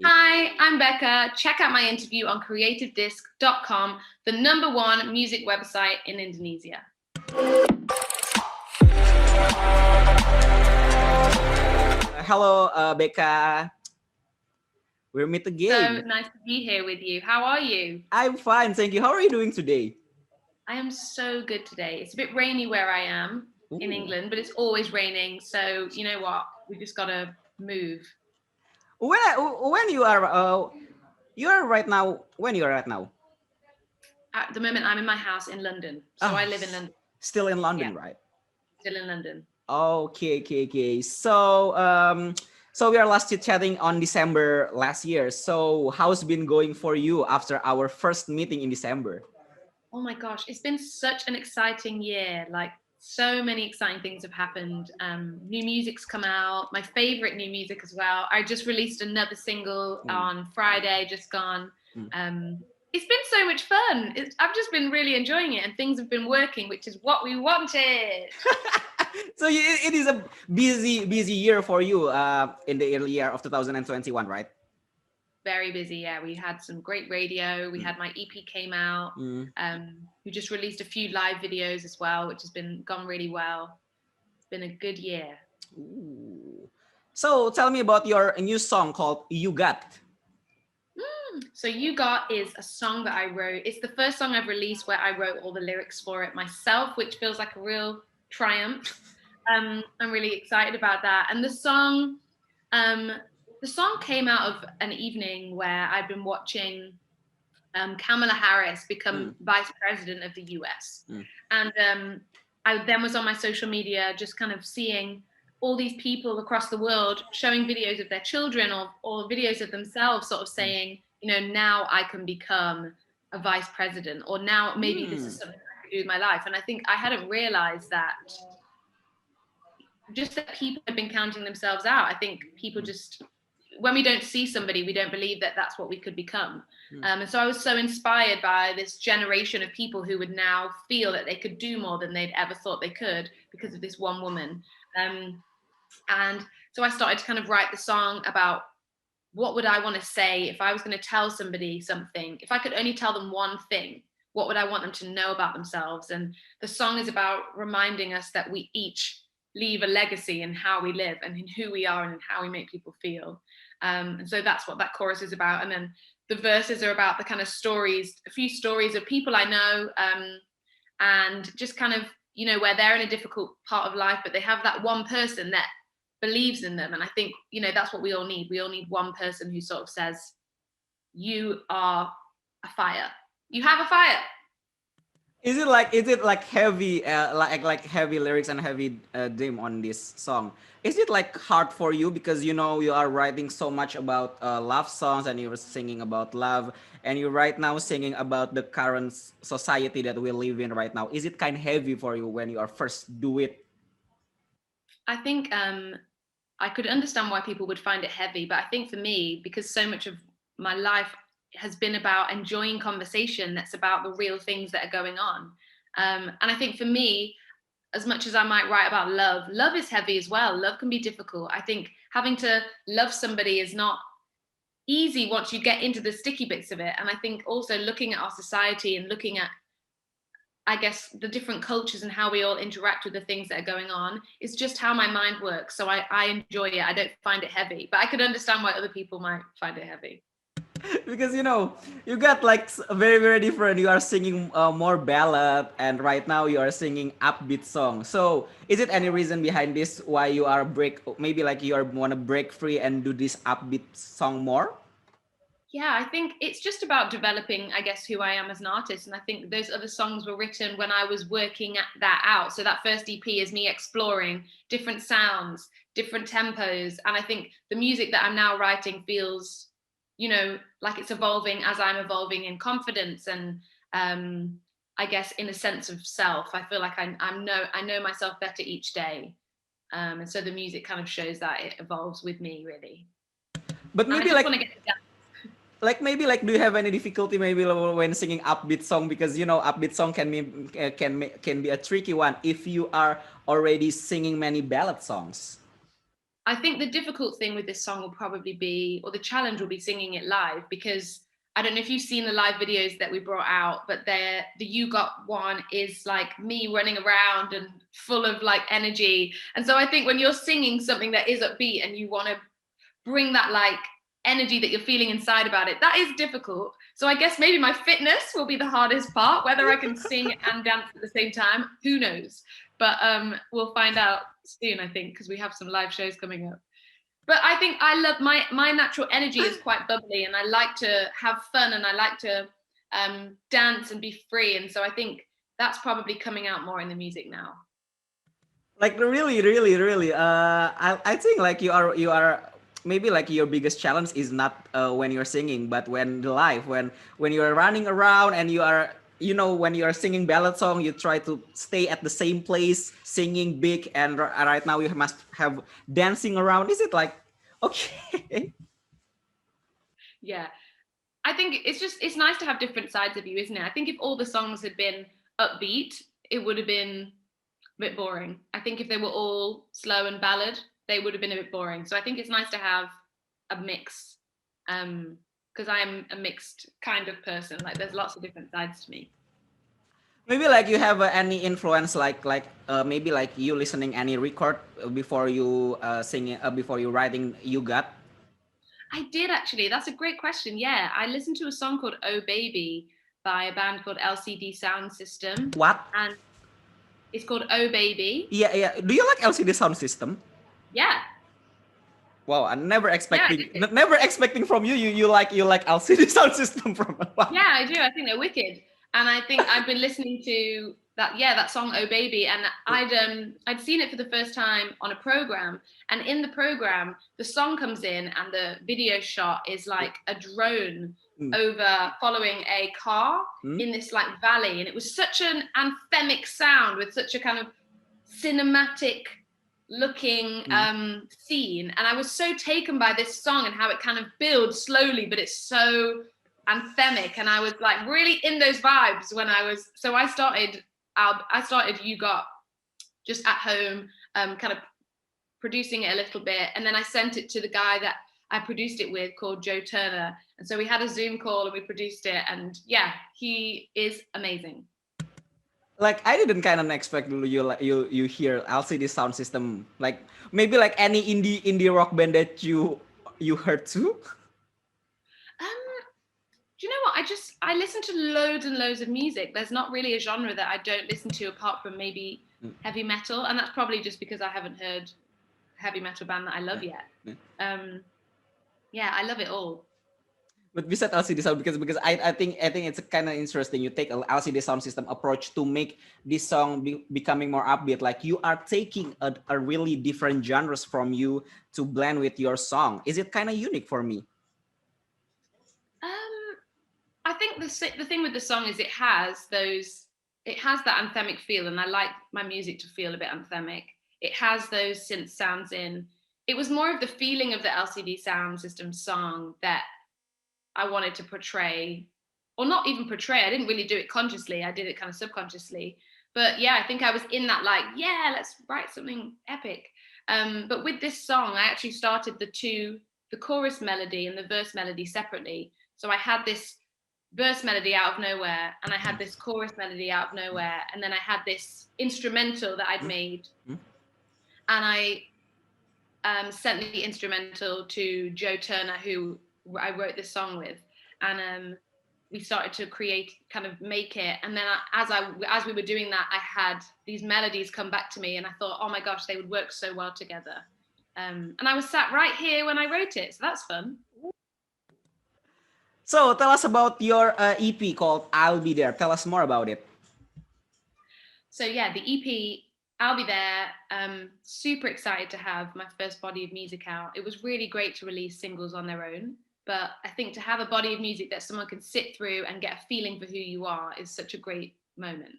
Hi, I'm Beka. Check out my interview on CreativeDisc.com, the #1 music website in Indonesia. Hello, Beka. We're meet So again. nice to be here with you. How are you? I'm fine, thank you. How are you doing today? I am so good today. It's a bit rainy where I am in Ooh. England, but it's always raining. So you know what? We just got to move. When you are right now. When you are right now? At the moment, I'm in my house in London. So Oh, I live in London. still in Yeah, London, right? still in London. Okay. So we are last chatting on December last year. So how's been going for you after our first meeting in December? Oh my gosh, it's been such an exciting year. Like so many exciting things have happened. New music's come out. My favorite new music as well. I just released another single Mm, on Friday, just gone. mm. Um, it's been so much fun. I've just been really enjoying it, and things have been working, which is what we wanted. So it is a busy year for you in the early year of 2021, right? Very busy. Yeah, we had some great radio. We Mm, had my EP came out. mm. We just released a few live videos as well, which has been gone really well. It's been a good year. Ooh. So tell me about your new song called "You Got." So You Got is a song that I wrote. It's the first song I've released where I wrote all the lyrics for it myself, which feels like a real triumph. I'm really excited about that. And um, the song came out of an evening where I'd been watching Kamala Harris become Mm, vice president of the US. mm, And I then was on my social media just kind of seeing all these people across the world showing videos of their children or videos of themselves sort of mm. saying, you know, now I can become a vice president, or now maybe this is Mm, something I could do with my life. And I think I hadn't realized that just that people had been counting themselves out. I think people mm, just, when we don't see somebody, we don't believe that that's what we could become. mm, And so I was so inspired by this generation of people who would now feel that they could do more than they'd ever thought they could because of this one woman. Um, and so I started to kind of write the song about what would I want to say if I was going to tell somebody something, if I could only tell them one thing, what would I want them to know about themselves? And the song is about reminding us that we each leave a legacy in how we live and in who we are and in how we make people feel. And so that's what that chorus is about. And then the verses are about the kind of stories, a few stories of people I know, and just kind of, you know, where they're in a difficult part of life, but they have that one person that believes in them. And I think, you know, that's what we all need. We all need one person who sort of says, you are a fire. You have a fire. is it like heavy like heavy lyrics and heavy theme on this song? Is it like hard for you because you are writing so much about love songs and you're singing about love and you're right now singing about the current society that we live in right now? Is it kind of heavy for you when you are first do it? I think I could understand why people would find it heavy, but I think for me, because so much of my life has been about enjoying conversation that's about the real things that are going on. And I think for me, as much as I might write about love, love is heavy as well. Love can be difficult. I think having to love somebody is not easy once you get into the sticky bits of it. And I think also looking at our society and looking at, I guess, the different cultures and how we all interact with the things that are going on is just how my mind works. So I enjoy it. I don't find it heavy, but I could understand why other people might find it heavy. Because you got like very different. You are singing more ballad and right now you are singing upbeat song. So is it any reason behind this why you are break, maybe like you are want to break free and do this upbeat song more? Yeah, I think it's just about developing, I guess, who I am as an artist. And I think those other songs were written when I was working that out. So that first EP is me exploring different sounds, different tempos. And I think the music that I'm now writing feels, you know, like it's evolving as I'm evolving in confidence and I guess in a sense of self. I feel like I know myself better each day. And so the music kind of shows that it evolves with me really. But And I maybe just want to get to that. maybe do you have any difficulty maybe when singing upbeat song, because upbeat song can be a tricky one if you are already singing many ballad songs. I think the difficult thing with this song will probably be, or the challenge will be singing it live, because I don't know if you've seen the live videos that we brought out, but the You Got one is like me running around and full of like energy. And so I think when you're singing something that is upbeat and you want to bring that like energy that you're feeling inside about it, that is difficult. So I guess maybe my fitness will be the hardest part. Whether I can sing and dance at the same time, who knows? But we'll find out soon, I think, because we have some live shows coming up. But I think I love my natural energy is quite bubbly, and I like to have fun, and I like to dance and be free. And so I think that's probably coming out more in the music now. Like really, really, really. I think like you are maybe like your biggest challenge is not when you're singing, but when the live, when you are running around and you are, you know, when you are singing ballad song, you try to stay at the same place, singing big, and right now you must have dancing around. Is it like okay? Yeah. I think it's nice to have different sides of you, isn't it? I think if all the songs had been upbeat, it would have been a bit boring. I think if they were all slow and ballad, they would have been a bit boring. So I think it's nice to have a mix, because I'm a mixed kind of person. Like there's lots of different sides to me. Maybe like you have any influence maybe like you listening any record before you singing before you writing you got. I did actually. That's a great question. Yeah, I listened to a song called "Oh Baby" by a band called LCD Soundsystem, What? and it's called "Oh Baby." Yeah, yeah. Do you like LCD sound system? Yeah, Wow, I'm never yeah, I expecting, do. never expecting from you. You like LCD sound system from. Wow. Yeah, I do. I think they're wicked, and I think I've been listening to that. Yeah, that song "Oh Baby," and I'd seen it for the first time on a program, and in the program, the song comes in, and the video shot is like a drone Mm. over following a car Mm. in this like valley, and it was such an anthemic sound with such a kind of cinematic looking Mm. scene, and I was so taken by this song and how it kind of builds slowly, but it's so anthemic, and I was like really in those vibes when I started You Got just at home, kind of producing it a little bit, and then I sent it to the guy that I produced it with called Joe Turner, and so we had a Zoom call and we produced it, and yeah, he is amazing. Like I didn't kind of expect you like you hear LCD sound system like maybe like any indie rock band that you heard too. um Do you know what? I listen to loads and loads of music. There's not really a genre that I don't listen to apart from maybe Mm. heavy metal, and that's probably just because I haven't heard a heavy metal band that I love Yeah. yet. Yeah. Um, yeah, I love it all. But besides LCD sound, because I think it's kind of interesting. You take a LCD sound system approach to make this song becoming more upbeat. Like you are taking a really different genres from you to blend with your song. Is it kind of unique for me? Um, I think the thing with the song is it has that anthemic feel, and I like my music to feel a bit anthemic. It has those synth sounds in. It was more of the feeling of the LCD sound system song that I wanted to portray, or not even portray. I didn't really do it consciously. I did it kind of subconsciously. But yeah, I think I was in that like, yeah, let's write something epic. But with this song, I actually started the chorus melody and the verse melody separately. So I had this verse melody out of nowhere, and I had this chorus melody out of nowhere, and then I had this instrumental that I'd Hmm? made, Hmm? and I sent the instrumental to Joe Turner, who I wrote this song with, and we started to create, kind of make it. And then as we were doing that, I had these melodies come back to me, and I thought, oh my gosh, they would work so well together. And I was sat right here when I wrote it, so that's fun. So tell us about your EP called "I'll Be There." Tell us more about it. So yeah, the EP, I'll be there. Super excited to have my first body of music out. It was really great to release singles on their own, but I think to have a body of music that someone can sit through and get a feeling for who you are is such a great moment.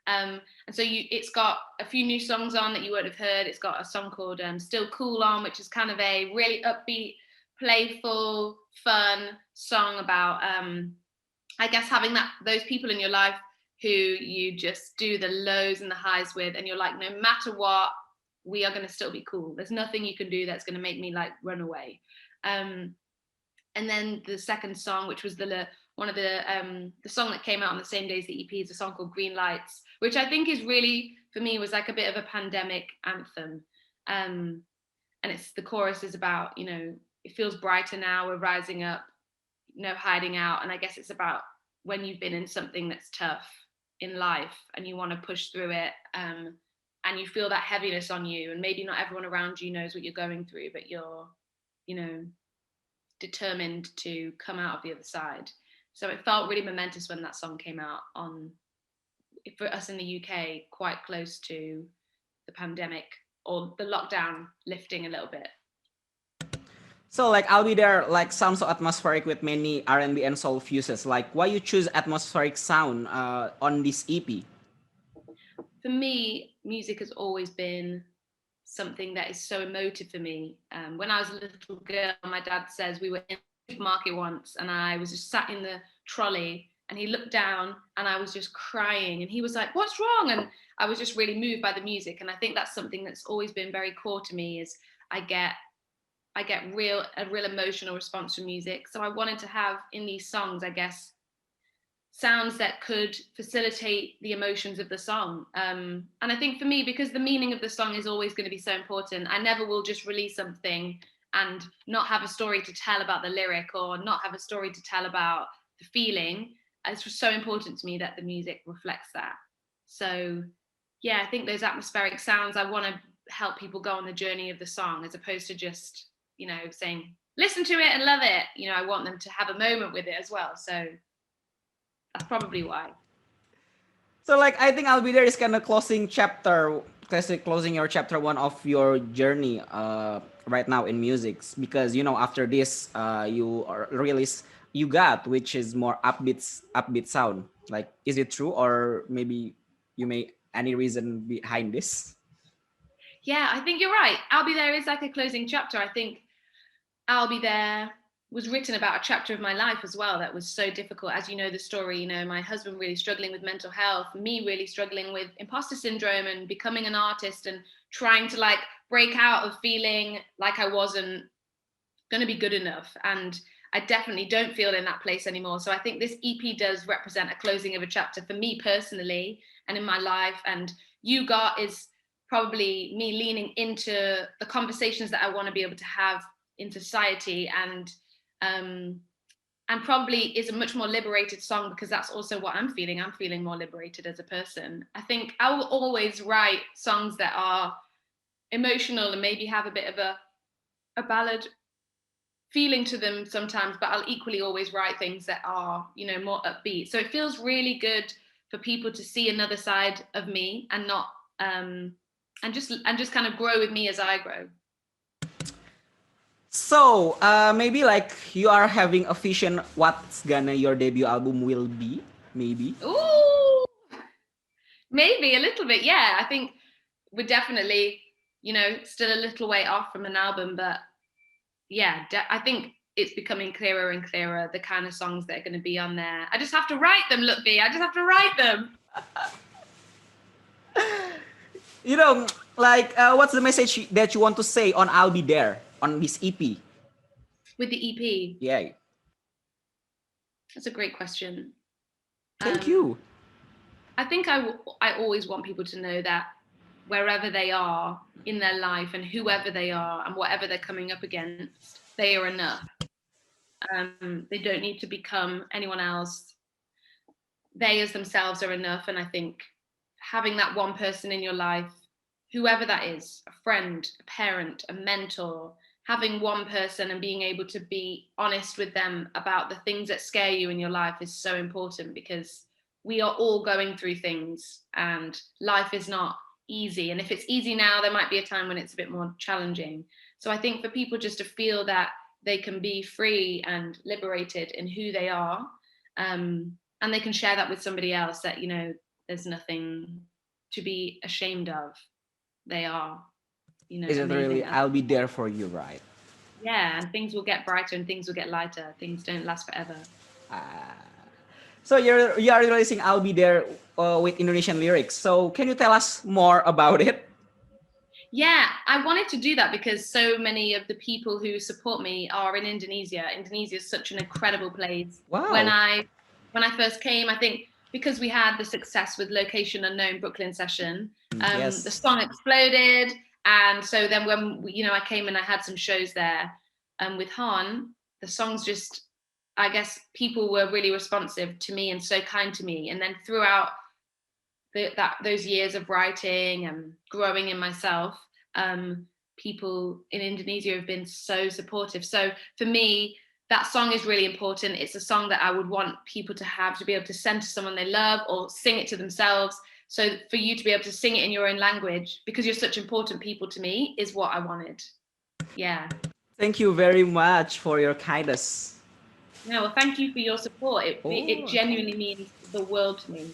And so it's got a few new songs on that you won't have heard. It's got a song called "Still Cool" on, which is kind of a really upbeat, playful, fun song about I guess having those people in your life who you just do the lows and the highs with, and you're like, no matter what, we are going to still be cool. There's nothing you can do that's going to make me like run away. And then the second song, which was one of the song that came out on the same day as the EP, is a song called Green Lights, which I think is really, for me, was like a bit of a pandemic anthem. And the chorus is about, it feels brighter now, we're rising up, no hiding out. And I guess it's about when you've been in something that's tough in life and you want to push through it, and you feel that heaviness on you, and maybe not everyone around you knows what you're going through, but you're, determined to come out of the other side. So it felt really momentous when that song came out for us in the UK, quite close to the pandemic or the lockdown lifting a little bit. So like I'll Be There like sounds so atmospheric with many R&B and soul fuses. Like why you choose atmospheric sound on this EP? For me, music has always been something that is so emotive for me. When I was a little girl, my dad says we were in the supermarket once and I was just sat in the trolley and he looked down and I was just crying and he was like, "What's wrong?" And I was just really moved by the music. And I think that's something that's always been very core to me, is I get a real emotional response from music. So I wanted to have in these songs, I guess, sounds that could facilitate the emotions of the song. And I think for me, because the meaning of the song is always going to be so important, I never will just release something and not have a story to tell about the lyric or not have a story to tell about the feeling. It's just so important to me that the music reflects that. So yeah, I think those atmospheric sounds, I want to help people go on the journey of the song, as opposed to just, saying, listen to it and love it. I want them to have a moment with it as well. So that's probably why. So like I think I'll Be There is kind of closing your chapter one of your journey right now in music, because after this release You Got, which is more upbeat sound. Like is it true, or maybe you may any reason behind this? Yeah, I think you're right. I'll Be There is like a closing chapter. I think I'll Be There was written about a chapter of my life as well that was so difficult. As you know the story, my husband really struggling with mental health, me really struggling with imposter syndrome and becoming an artist and trying to like break out of feeling like I wasn't going to be good enough. And I definitely don't feel in that place anymore. So I think this EP does represent a closing of a chapter for me personally and in my life. And You Got is probably me leaning into the conversations that I want to be able to have in society, and probably is a much more liberated song, because that's also what I'm feeling. I'm feeling more liberated as a person. I think I will always write songs that are emotional and maybe have a bit of a ballad feeling to them sometimes, but I'll equally always write things that are, more upbeat. So it feels really good for people to see another side of me and not and just kind of grow with me as I grow. So maybe like you are having a vision what's gonna your debut album will be, maybe. Ooh, maybe a little bit. Yeah, I think we're definitely, still a little way off from an album, but yeah, I think it's becoming clearer and clearer the kind of songs that are going to be on there. I just have to write them, Luthfi. I just have to write them. Like what's the message that you want to say on I'll Be There on this EP? With the EP? Yeah. That's a great question. Thank you. I think I always want people to know that wherever they are in their life and whoever they are and whatever they're coming up against, they are enough. They don't need to become anyone else. They as themselves are enough. And I think having that one person in your life, whoever that is, a friend, a parent, a mentor, having one person and being able to be honest with them about the things that scare you in your life is so important, because we are all going through things and life is not easy. And if it's easy now, there might be a time when it's a bit more challenging. So I think for people just to feel that they can be free and liberated in who they are, and they can share that with somebody else, that, there's nothing to be ashamed of. They are, Is it amazing. really I'll be there for you, right? Yeah, and things will get brighter and things will get lighter. Things don't last forever. So you are releasing I'll Be There with Indonesian lyrics. So can you tell us more about it? Yeah, I wanted to do that because so many of the people who support me are in Indonesia. Indonesia is such an incredible place. When Wow. I when I first came, I think because we had the success with Location Unknown Brooklyn session, the Yes. song exploded, and so then when I came and I had some shows there, with Han, the songs just, I guess people were really responsive to me and so kind to me, and then throughout those years of writing and growing in myself, people in Indonesia have been so supportive. So for me, that song is really important. It's a song that I would want people to be able to send to someone they love or sing it to themselves. So for you to be able to sing it in your own language, because you're such important people to me, is what I wanted. Yeah. Thank you very much for your kindness. No, well, thank you for your support. It Oh. genuinely means the world to me.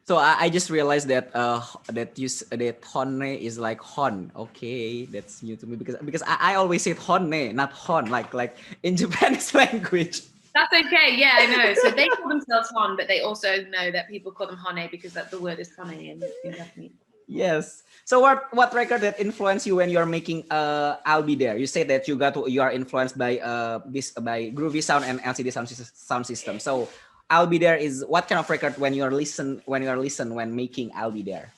So I just realized that that honne is like hon. Okay, that's new to me because I always say honne, not hon, like in Japanese language. That's okay. Yeah, I know. So they call themselves Hon, but they also know that people call them Hone because that the word is Hone in Japanese. Yes. So what record that influenced you when you're making I'll Be There? You said that you are influenced by this by Groovy Sound and LCD Sound System. So I'll Be There is what kind of record when making I'll Be There?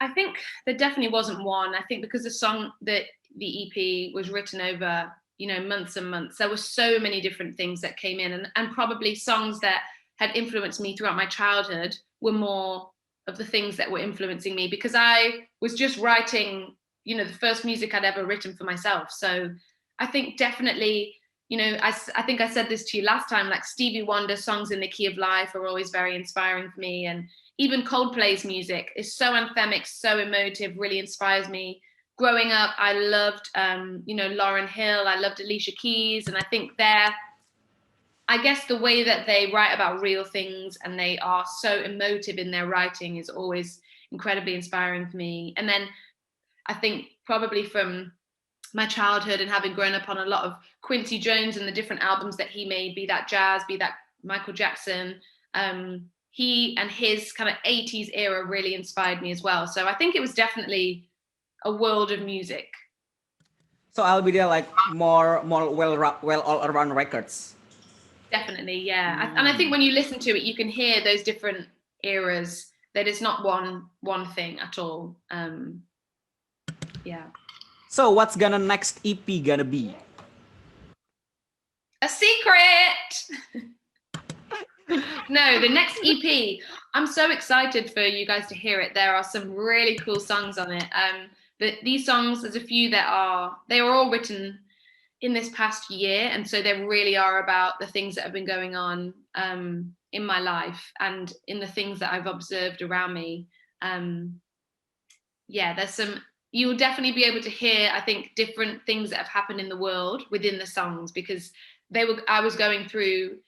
I think there definitely wasn't one. I think because the EP was written over, months and months, there were so many different things that came in, and probably songs that had influenced me throughout my childhood were more of the things that were influencing me because I was just writing, the first music I'd ever written for myself. So I think definitely, I think I said this to you last time, like Stevie Wonder songs in the key of life are always very inspiring for me. And even Coldplay's music is so anthemic, so emotive, really inspires me. Growing up, I loved, Lauryn Hill. I loved Alicia Keys, and I think I guess the way that they write about real things and they are so emotive in their writing is always incredibly inspiring for me. And then I think probably from my childhood and having grown up on a lot of Quincy Jones and the different albums that he made, be that jazz, be that Michael Jackson, he and his kind of 80s era really inspired me as well. So I think it was definitely a world of music. So I'll Be There like more well all around records. Definitely, yeah. And I think when you listen to it, you can hear those different eras. That it's not one thing at all. Yeah. So what's gonna next EP gonna be? A secret. No, the next EP. I'm so excited for you guys to hear it. There are some really cool songs on it. These songs, there's a few they are all written in this past year, and so they really are about the things that have been going on in my life and in the things that I've observed around me. Yeah, you'll definitely be able to hear, I think, different things that have happened in the world within the songs because I was going through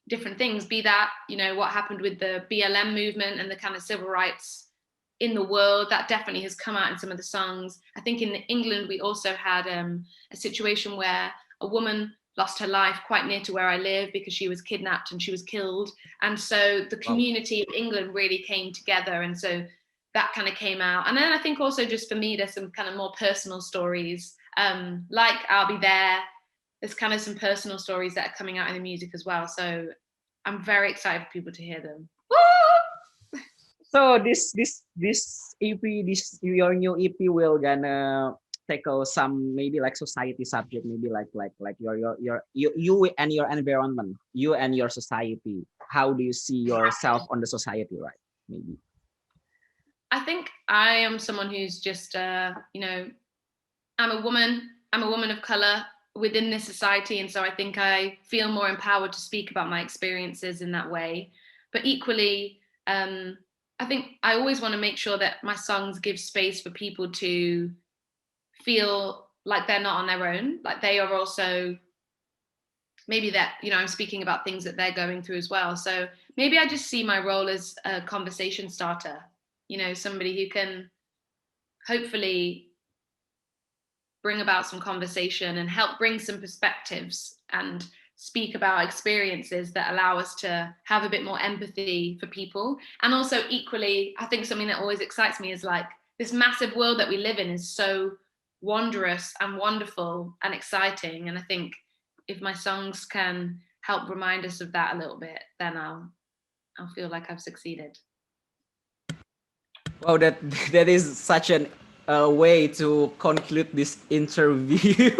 different things, be that, what happened with the BLM movement and the kind of civil rights in the world. That definitely has come out in some of the songs. I think in England, we also had a situation where a woman lost her life quite near to where I live because she was kidnapped and she was killed. And so the Wow. community of England really came together. And so that kind of came out. And then I think also just for me, there's some kind of more personal stories, like I'll Be There. There's kind of some personal stories that are coming out in the music as well. So I'm very excited for people to hear them. Woo! So this EP, this your new EP will gonna tackle some maybe like society subject, maybe like you and your environment, you and your society. How do you see yourself on the society, right? Maybe. I think I am someone who's just, I'm a woman. I'm a woman of color within this society, and so I think I feel more empowered to speak about my experiences in that way. But equally, I think I always want to make sure that my songs give space for people to feel like they're not on their own, like they are also maybe that I'm speaking about things that they're going through as well. So maybe I just see my role as a conversation starter, somebody who can hopefully bring about some conversation and help bring some perspectives and speak about experiences that allow us to have a bit more empathy for people. And also equally, I think something that always excites me is like this massive world that we live in is so wondrous and wonderful and exciting. And I think if my songs can help remind us of that a little bit, then I'll feel like I've succeeded. Wow, that is such an way to conclude this interview.